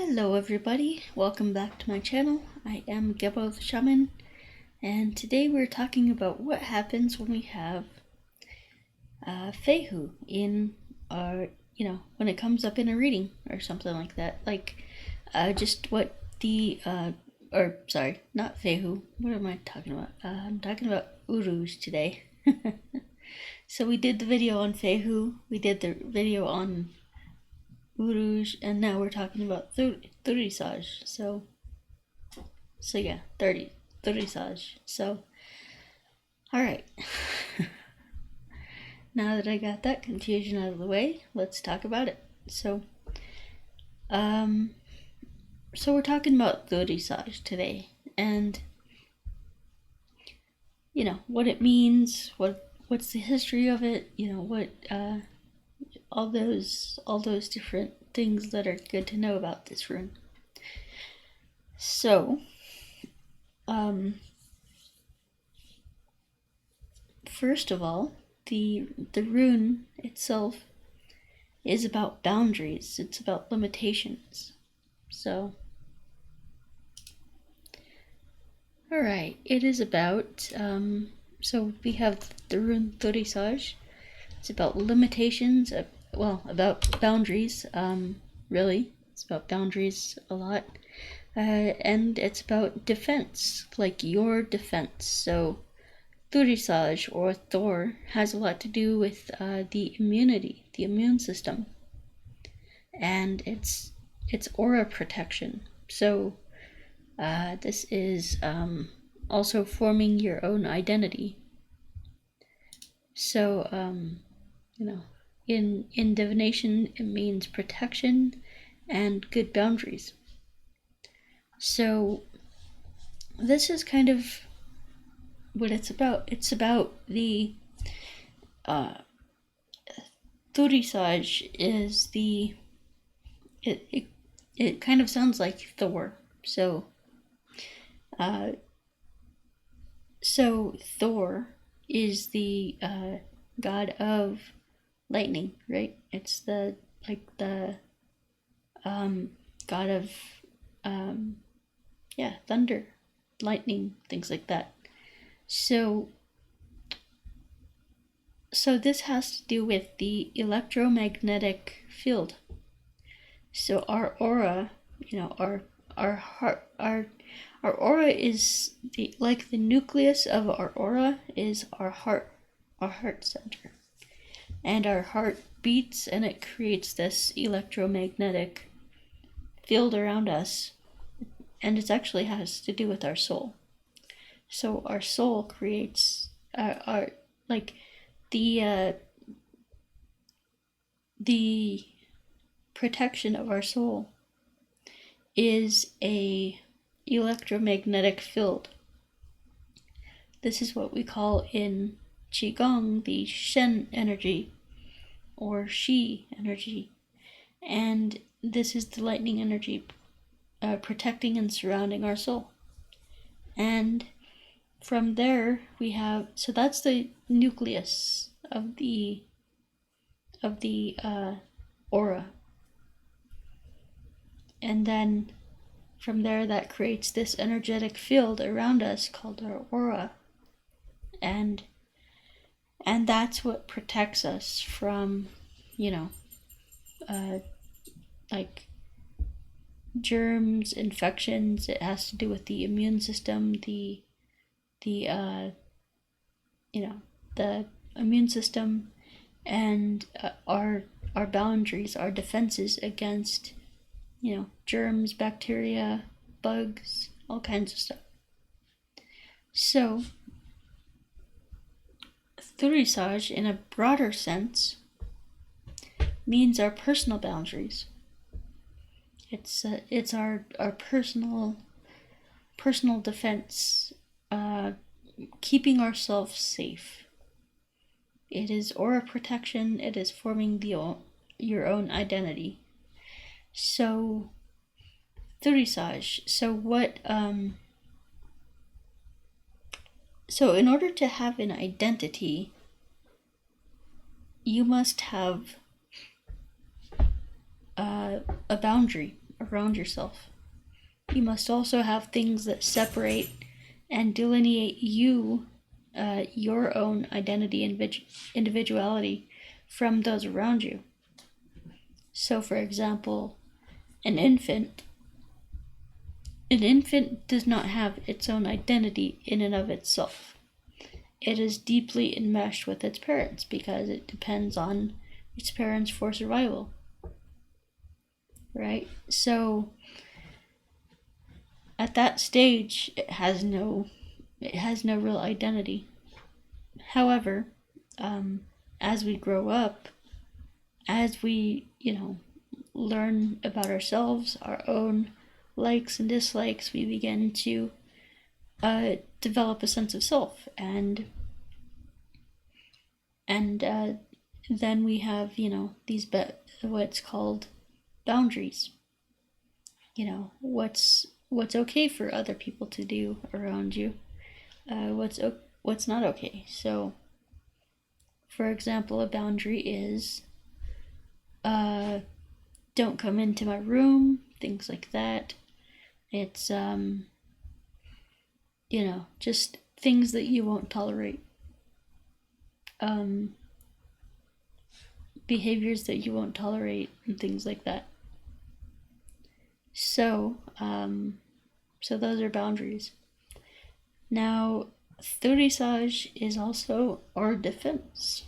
Hello everybody, welcome back to my channel. I am Gebo the Shaman, and today we're talking about what happens when we have Fehu in our, when it comes up in a reading or something like that. Just what the, not Fehu, what am I talking about? I'm talking about Urus today. So we did the video on Fehu, we did the video on Urus, and now we're talking about Thurisaz. So yeah, Thurisaz. So, alright. Now that I got that confusion out of the way, let's talk about it. So we're talking about Thurisaz today, and what it means, what's the history of it, all those different things that are good to know about this rune. So, first of all, the rune itself is about boundaries. It's about limitations. So, all right, it is about. So we have the rune Thurisaz. It's about limitations. About boundaries, really. It's about boundaries a lot. And it's about defense, like your defense. So Thurisaz, or Thor, has a lot to do with the immunity, the immune system. And it's aura protection. So this is also forming your own identity. So, in divination, it means protection and good boundaries. So this is kind of what it's about. It's about the Thurisaz is the it kind of sounds like Thor. So Thor is the god of lightning, right? It's the god of thunder, lightning, things like that. So this has to do with the electromagnetic field. So our aura, our heart, our aura is the nucleus of our aura is our heart center. And our heart beats and it creates this electromagnetic field around us. And it actually has to do with our soul. So our soul creates the protection of our soul is a electromagnetic field. This is what we call in Qigong the Shen energy, or Shi energy, and this is the lightning energy protecting and surrounding our soul. And from there we have, so that's the nucleus of the aura, and then from there that creates this energetic field around us called our aura, and that's what protects us from germs, infections. It has to do with the immune system, the immune system, and our boundaries, our defenses against germs, bacteria, bugs, all kinds of stuff. So Thurisaz, in a broader sense, means our personal boundaries. It's our personal defense, keeping ourselves safe. It is aura protection. It is forming your own identity. So Thurisaz. So in order to have an identity, you must have a boundary around yourself. You must also have things that separate and delineate you, your own identity and individuality from those around you. So, for example, an infant does not have its own identity in and of itself. It is deeply enmeshed with its parents because it depends on its parents for survival. Right? So at that stage, it has no real identity. However, as we grow up, as we, learn about ourselves, our own likes and dislikes, we begin to develop a sense of self, and then we have, these what's called boundaries. What's okay for other people to do around you, what's not okay. So, for example, a boundary is don't come into my room, things like that. It's just things that you won't tolerate, behaviors that you won't tolerate, and things like that. So those are boundaries. Now, Thurisaz is also our defense,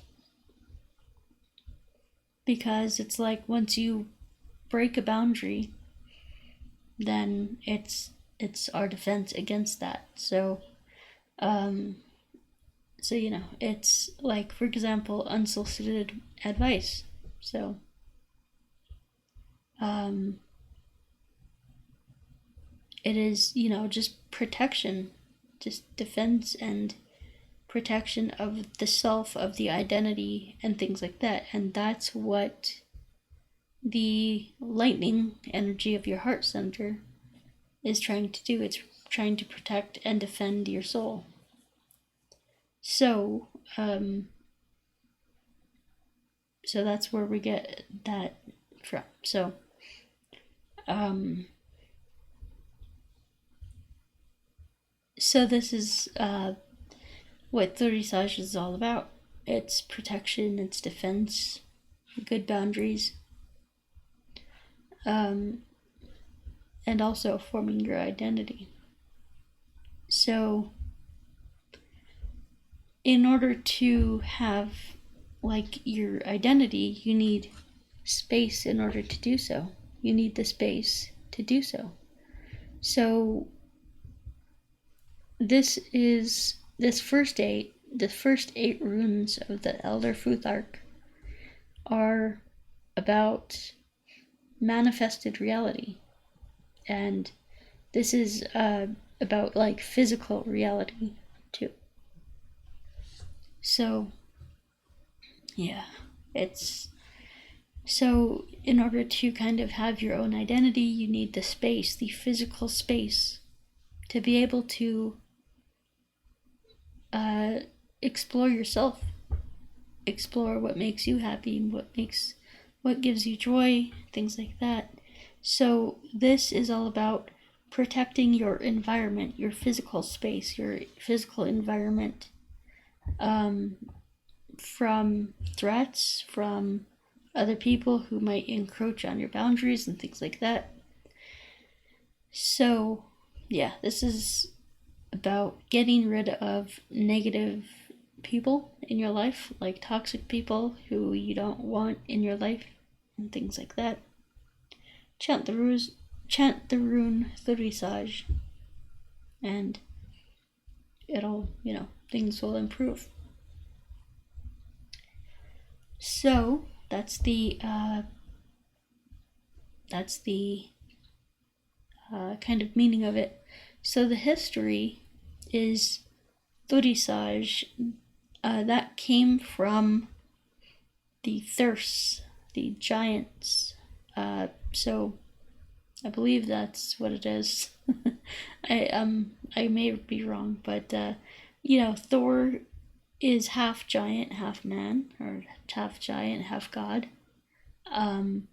because it's like once you break a boundary, then it's our defense against that. So it's like, for example, unsolicited advice. So it is, just protection, just defense and protection of the self, of the identity, and things like that. And that's what the lightning energy of your heart center is trying to do. It's trying to protect and defend your soul. So that's where we get that from. So this is what Thurisaz is all about. It's protection, it's defense, good boundaries, and also forming your identity. So in order to have your identity, you need space in order to do so. You need the space to do so. So the first eight runes of the Elder Futhark are about manifested reality, and this is about physical reality too. So so in order to kind of have your own identity, you need the space, the physical space, to be able to explore yourself, explore what makes you happy, what gives you joy, things like that. So this is all about protecting your environment, your physical space, your physical environment, from threats, from other people who might encroach on your boundaries and things like that. So this is about getting rid of negative people in your life, like toxic people who you don't want in your life, and things like that. Chant the rune Thurisaz, and it'll, things will improve. So that's the kind of meaning of it. So the history is Thurisaz, that came from the Thurs, the giants. So I believe that's what it is. I may be wrong, but Thor is half giant, half man, or half giant, half god. And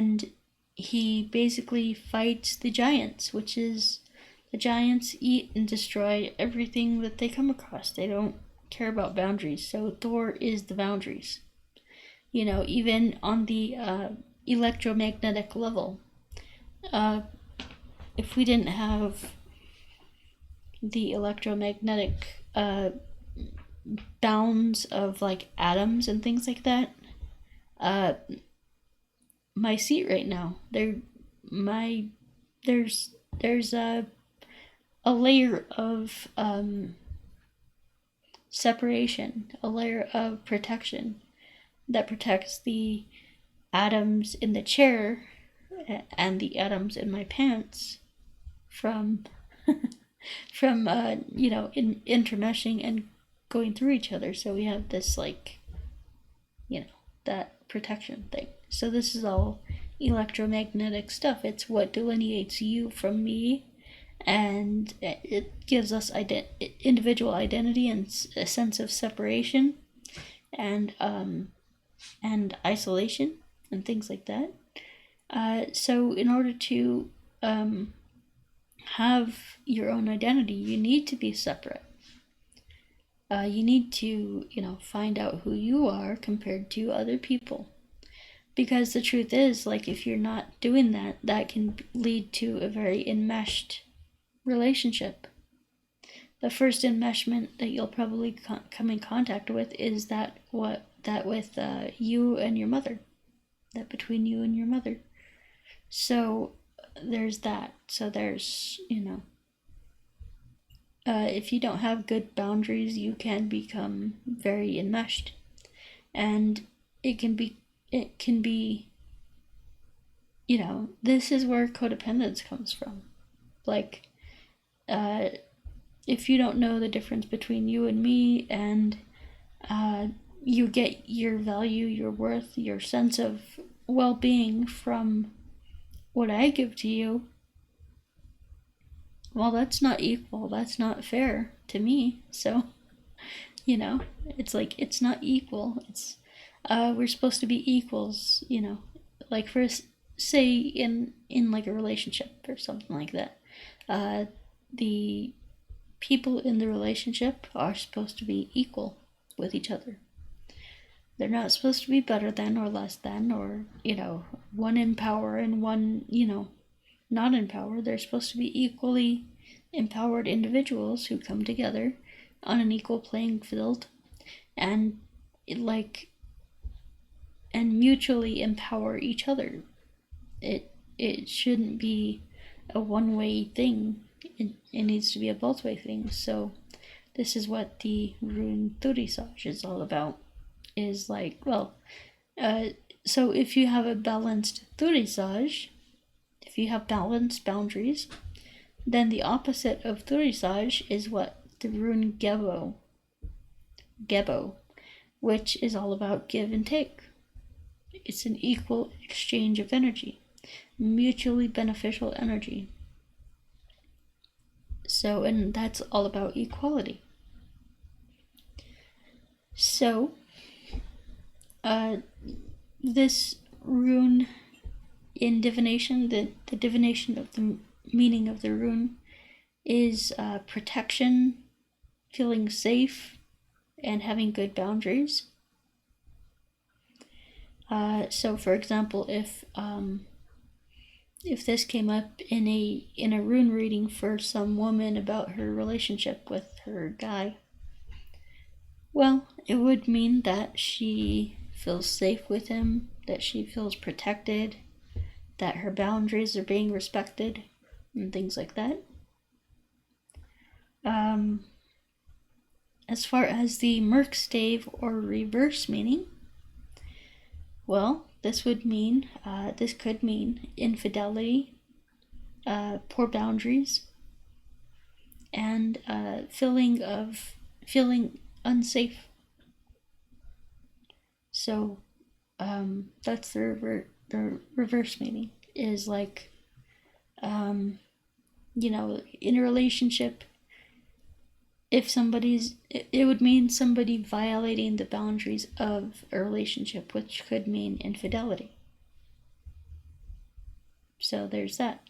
and he basically fights the giants, which is the giants eat and destroy everything that they come across. They don't care about boundaries. So Thor is the boundaries. Even on the electromagnetic level, if we didn't have the electromagnetic bounds of like atoms and things like that, my seat right now, there's a layer of separation, a layer of protection that protects the atoms in the chair and the atoms in my pants from intermeshing and going through each other. So we have this that protection thing. So this is all electromagnetic stuff. It's what delineates you from me, and it gives us individual identity and a sense of separation and isolation and things like that. So in order to have your own identity, you need to be separate. You need to, find out who you are compared to other people. Because the truth is, if you're not doing that, that can lead to a very enmeshed relationship. The first enmeshment that you'll probably come in contact with is that with you and your mother, that between you and your mother. So there's that. So there's, if you don't have good boundaries, you can become very enmeshed, and it can be, this is where codependence comes from. If you don't know the difference between you and me, and you get your value, your worth, your sense of well-being from what I give to you, well, that's not equal. That's not fair to me. So, it's not equal. It's, we're supposed to be equals, for, say, in a relationship or something like that. The people in the relationship are supposed to be equal with each other. They're not supposed to be better than or less than, or, one in power and one, not in power. They're supposed to be equally empowered individuals who come together on an equal playing field and mutually empower each other. It shouldn't be a one-way thing. It needs to be a both-way thing. So this is what the Rune Thurisaz is all about. Is so if you have a balanced Thurisaz, if you have balanced boundaries, then the opposite of Thurisaz is what? The rune Gebo, which is all about give and take. It's an equal exchange of energy, mutually beneficial energy. So, and that's all about equality. So, this rune in divination, the divination of the meaning of the rune is protection, feeling safe, and having good boundaries. So, for example, if this came up in a rune reading for some woman about her relationship with her guy, well, it would mean that she feels safe with him, that she feels protected, that her boundaries are being respected, and things like that. As far as the Merc stave or reverse meaning, well, this could mean infidelity, poor boundaries, and feeling unsafe. So that's the reverse meaning, is in a relationship, it would mean somebody violating the boundaries of a relationship, which could mean infidelity. So there's that.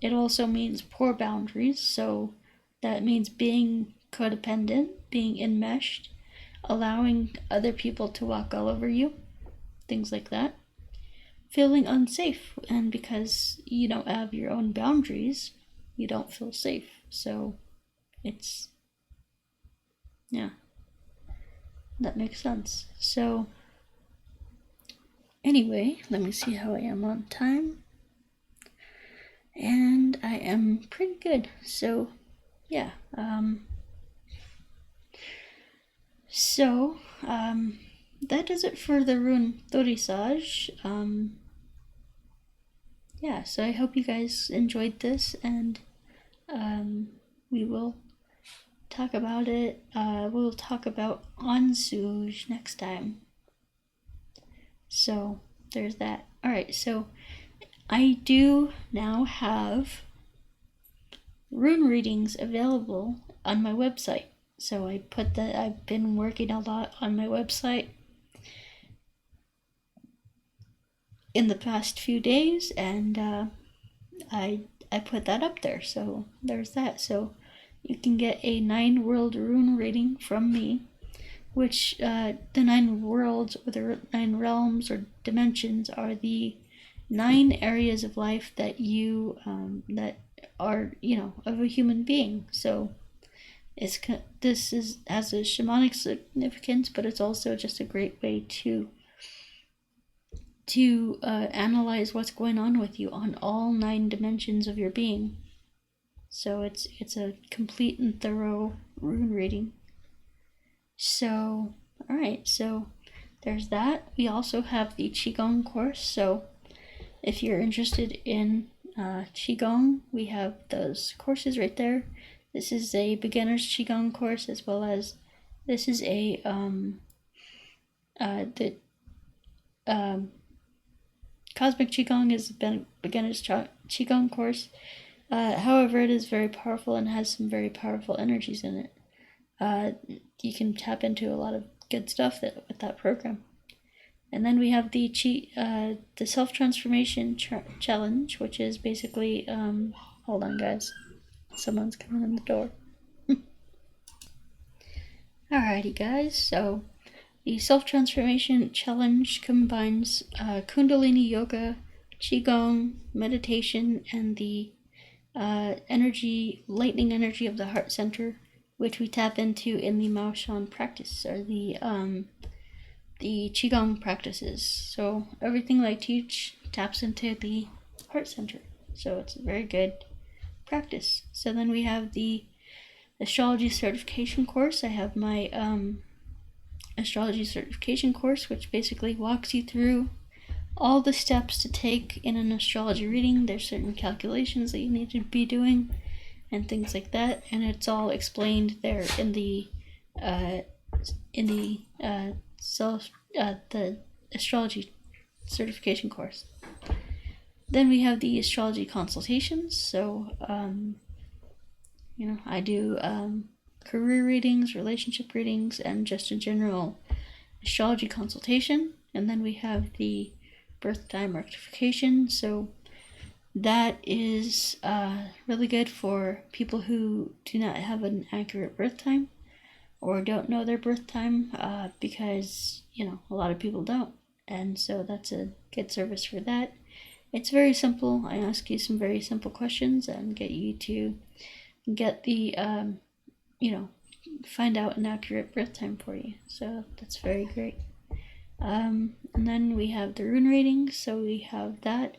It also means poor boundaries, so that means being codependent, being enmeshed, allowing other people to walk all over you, things like that. Feeling unsafe, and because you don't have your own boundaries, you don't feel safe. So it's, yeah, that makes sense. So anyway, let me see how I am on time. And I am pretty good. So yeah, that does it for the Rune Thurisaz. Yeah, so I hope you guys enjoyed this, and we will talk about it. We'll talk about Ansuj next time. So there's that. Alright, so I do now have rune readings available on my website. So I've been working a lot on my website in the past few days, and I put that up there. So there's that. So you can get a 9 world rune reading from me, which the 9 worlds, or the 9 realms or dimensions, are the 9 areas of life that you that are, of a human being. So this has a shamanic significance, but it's also just a great way to analyze what's going on with you on all 9 dimensions of your being. So it's a complete and thorough rune reading. So alright, so there's that. We also have the Qigong course. So if you're interested in Qigong, we have those courses right there. This is a beginner's Qigong course, as well as this is a Cosmic Qigong is a beginner's Qigong course. However, it is very powerful and has some very powerful energies in it. You can tap into a lot of good stuff with that program. And then we have the self-transformation challenge, which is basically, hold on guys, someone's coming in the door. Alrighty guys, so the self-transformation challenge combines Kundalini yoga, Qigong, meditation, and the lightning energy of the heart center, which we tap into in the Mao Shan practice, or the Qigong practices. So everything I teach taps into the heart center. So it's a very good practice. So then we have the astrology certification course. I have my astrology certification course, which basically walks you through all the steps to take in an astrology reading. There's certain calculations that you need to be doing and things like that, and it's all explained there in the astrology certification course. Then we have the astrology consultations. So I do career readings, relationship readings, and just a general astrology consultation. And then we have the birth time rectification. So that is really good for people who do not have an accurate birth time or don't know their birth time, because a lot of people don't, and so that's a good service for that. It's very simple. I ask you some very simple questions and get you to get the find out an accurate birth time for you. So that's very great. And then we have the rune readings. So we have that.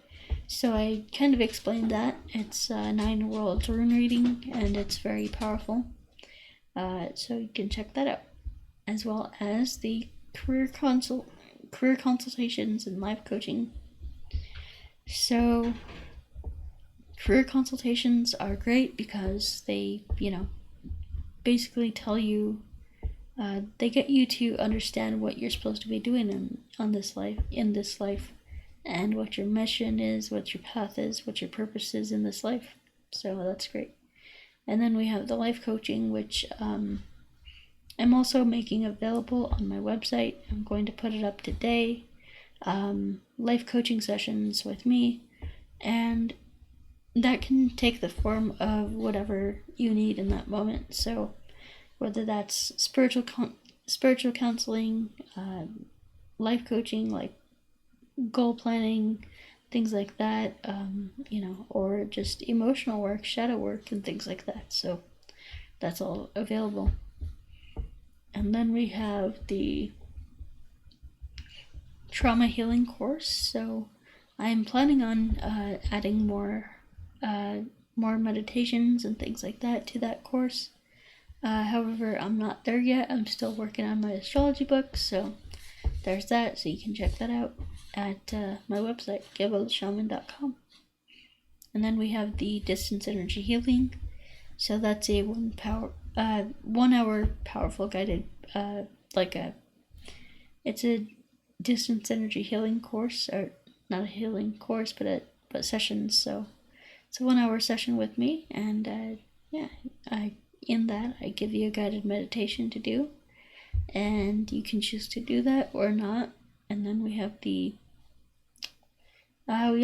So I kind of explained that. It's a 9 world rune reading, and it's very powerful. So you can check that out, as well as the career consultations and life coaching. So career consultations are great because they, basically tell you, they get you to understand what you're supposed to be doing in this life, and what your mission is, what your path is, what your purpose is in this life. So that's great. And then we have the life coaching, which I'm also making available on my website. I'm going to put it up today. life coaching sessions with me, and that can take the form of whatever you need in that moment. So whether that's spiritual counseling, life coaching, like goal planning, things like that, or just emotional work, shadow work, and things like that. So that's all available. And then we have the trauma healing course. So I'm planning on adding more meditations and things like that to that course. However, I'm not there yet. I'm still working on my astrology book, so there's that. So you can check that out at my website, geboshaman.com. And then we have the distance energy healing. So that's a 1 hour powerful guided it's a distance energy healing course, or not a healing course, but sessions. So it's a 1 hour session with me, and in that I give you a guided meditation to do, and you can choose to do that or not. And then we have we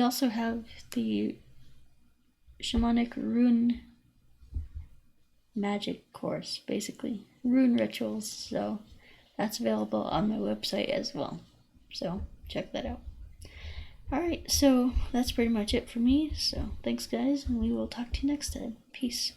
also have the Shamanic rune magic course, basically rune rituals. So that's available on my website as well. So check that out. Alright, so that's pretty much it for me. So thanks, guys, and we will talk to you next time. Peace.